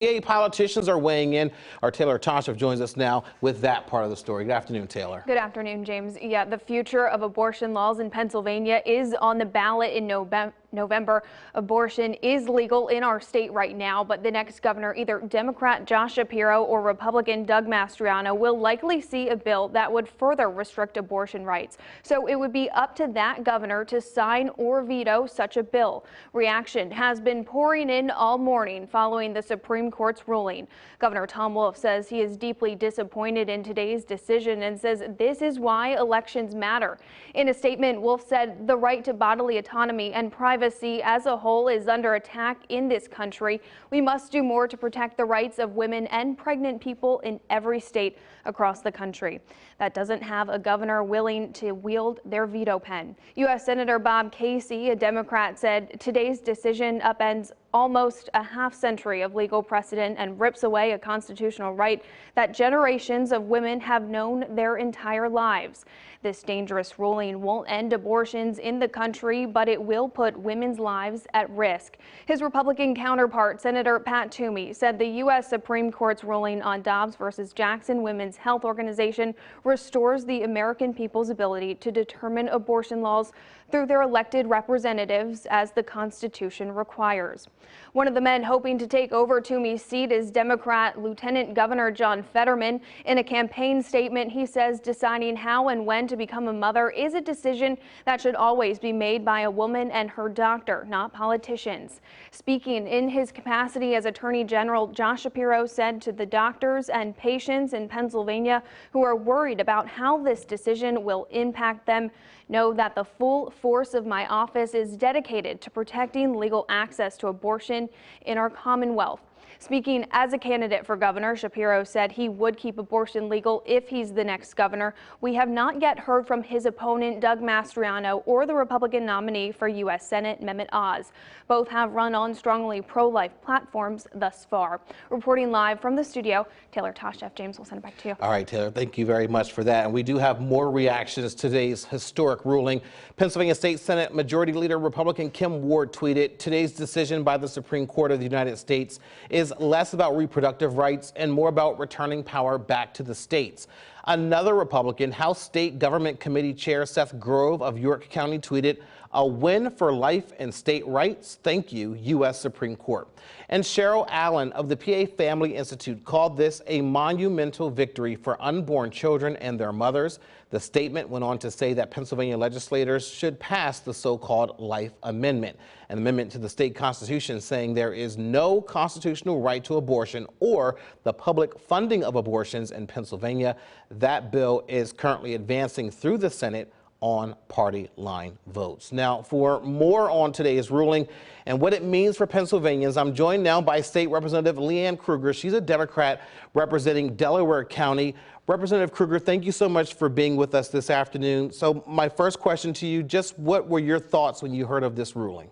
Politicians are weighing in. Our Taylor Toshoff joins us now with that part of the story. Good afternoon, Taylor. Good afternoon, James. Yeah, the future of abortion laws in Pennsylvania is on the ballot in November. Abortion is legal in our state right now, but the next governor, either Democrat Josh Shapiro or Republican Doug Mastriano, will likely see a bill that would further restrict abortion rights. So it would be up to that governor to sign or veto such a bill. Reaction has been pouring in all morning following the Supreme Court's ruling. Governor Tom Wolf says he is deeply disappointed in today's decision and says this is why elections matter. In a statement, Wolf said the right to bodily autonomy and privacy as a whole is under attack in this country. We must do more to protect the rights of women and pregnant people in every state across the country. That doesn't have a governor willing to wield their veto pen. U.S. Senator Bob Casey, a Democrat, said today's decision upends almost a half-century of legal precedent and rips away a constitutional right that generations of women have known their entire lives. This dangerous ruling won't end abortions in the country, but it will put women's lives at risk. His Republican counterpart, Senator Pat Toomey, said the U.S. Supreme Court's ruling on Dobbs versus Jackson Women's Health Organization restores the American people's ability to determine abortion laws through their elected representatives as the Constitution requires. One of the men hoping to take over Toomey's seat is Democrat Lieutenant Governor John Fetterman. In a campaign statement, he says deciding how and when to become a mother is a decision that should always be made by a woman and her doctor, not politicians. Speaking in his capacity as Attorney General, Josh Shapiro said to the doctors and patients in Pennsylvania who are worried about how this decision will impact them, know that the full force of my office is dedicated to protecting legal access to abortion in our Commonwealth. Speaking as a candidate for governor, Shapiro said he would keep abortion legal if he's the next governor. We have not yet heard from his opponent, Doug Mastriano, or the Republican nominee for U.S. Senate, Mehmet Oz. Both have run on strongly pro-life platforms thus far. Reporting live from the studio, Taylor Toshoff. James, will send it back to you. All right, Taylor, thank you very much for that. And we do have more reactions to today's historic ruling. Pennsylvania State Senate Majority Leader Republican Kim Ward tweeted, "Today's decision by the Supreme Court of the United States is less about reproductive rights and more about returning power back to the states." Another Republican, House State Government Committee Chair Seth Grove of York County tweeted, "A win for life and state rights. Thank you, U.S. Supreme Court." And Cheryl Allen of the PA Family Institute called this a monumental victory for unborn children and their mothers. The statement went on to say that Pennsylvania legislators should pass the so-called Life Amendment, an amendment to the state constitution saying there is no constitutional right to abortion or the public funding of abortions in Pennsylvania. That bill is currently advancing through the Senate on party line votes. Now, for more on today's ruling and what it means for Pennsylvanians, I'm joined now by State Representative Leanne Kruger. She's a Democrat representing Delaware County. Representative Kruger, thank you so much for being with us this afternoon. So my first question to you, just what were your thoughts when you heard of this ruling?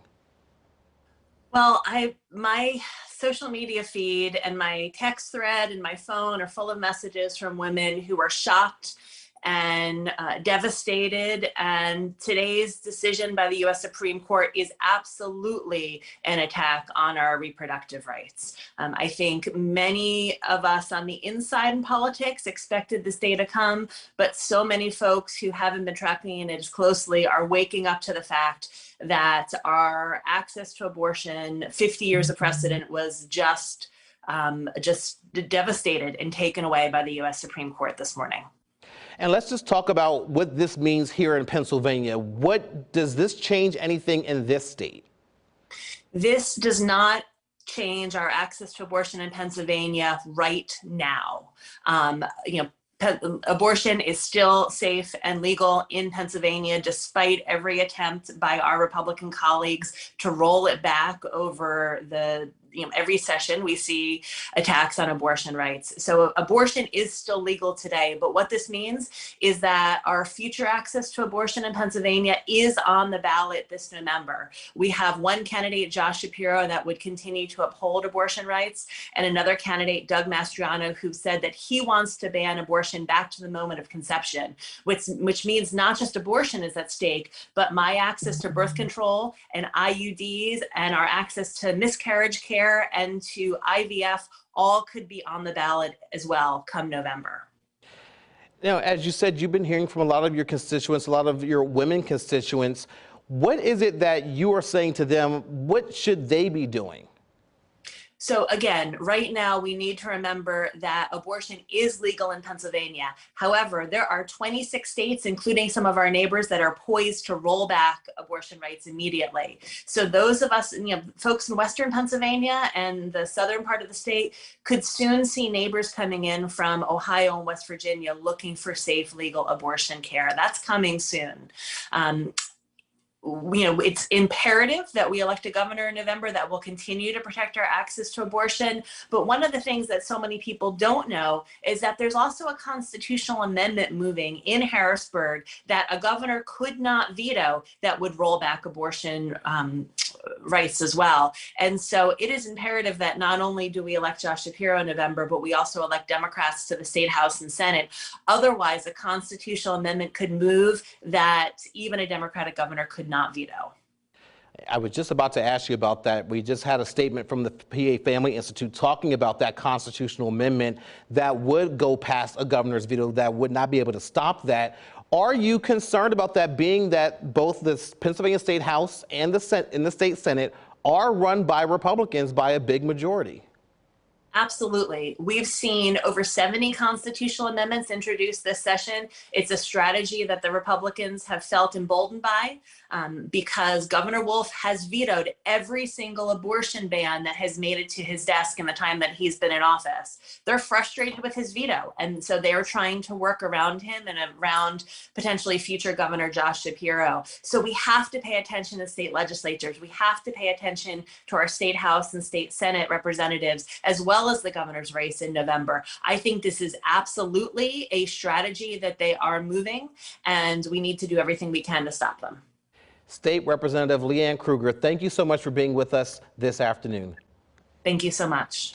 Well, my social media feed and my text thread and my phone are full of messages from women who are shocked and devastated, and today's decision by the U.S. Supreme Court is absolutely an attack on our reproductive rights. I think many of us on the inside in politics expected this day to come, but so many folks who haven't been tracking it as closely are waking up to the fact that our access to abortion, 50 years of precedent, was just devastated and taken away by the U.S. Supreme Court this morning. And let's just talk about what this means here in Pennsylvania. What does this change anything in this state? This does not change our access to abortion in Pennsylvania right now. Abortion is still safe and legal in Pennsylvania, despite every attempt by our Republican colleagues to roll it back over every session we see attacks on abortion rights. So abortion is still legal today, but what this means is that our future access to abortion in Pennsylvania is on the ballot this November. We have one candidate, Josh Shapiro, that would continue to uphold abortion rights, and another candidate, Doug Mastriano, who said that he wants to ban abortion back to the moment of conception, which means not just abortion is at stake, but my access to birth control and IUDs and our access to miscarriage care care and to IVF all could be on the ballot as well come November. Now, as you said, you've been hearing from a lot of your constituents, a lot of your women constituents. What is it that you are saying to them? What should they be doing? So again, right now we need to remember that abortion is legal in Pennsylvania. However, there are 26 states, including some of our neighbors, that are poised to roll back abortion rights immediately. So those of us, folks in Western Pennsylvania and the southern part of the state could soon see neighbors coming in from Ohio and West Virginia looking for safe, legal abortion care. That's coming soon. It's imperative that we elect a governor in November that will continue to protect our access to abortion. But one of the things that so many people don't know is that there's also a constitutional amendment moving in Harrisburg that a governor could not veto that would roll back abortion rights as well. And so it is imperative that not only do we elect Josh Shapiro in November, but we also elect Democrats to the state House and Senate. Otherwise, a constitutional amendment could move that even a Democratic governor could not veto. I was just about to ask you about that. We just had a statement from the PA Family Institute talking about that constitutional amendment that would go past a governor's veto that would not be able to stop that. Are you concerned about that, being that both the Pennsylvania State House and the state Senate are run by Republicans by a big majority? Absolutely. We've seen over 70 constitutional amendments introduced this session. It's a strategy that the Republicans have felt emboldened by because Governor Wolf has vetoed every single abortion ban that has made it to his desk in the time that he's been in office. They're frustrated with his veto, and so they're trying to work around him and around potentially future Governor Josh Shapiro. So we have to pay attention to state legislatures. We have to pay attention to our state House and state Senate representatives, as well as the governor's race in November. I think this is absolutely a strategy that they are moving, and we need to do everything we can to stop them. State Representative Leanne Kruger, thank you so much for being with us this afternoon. Thank you so much.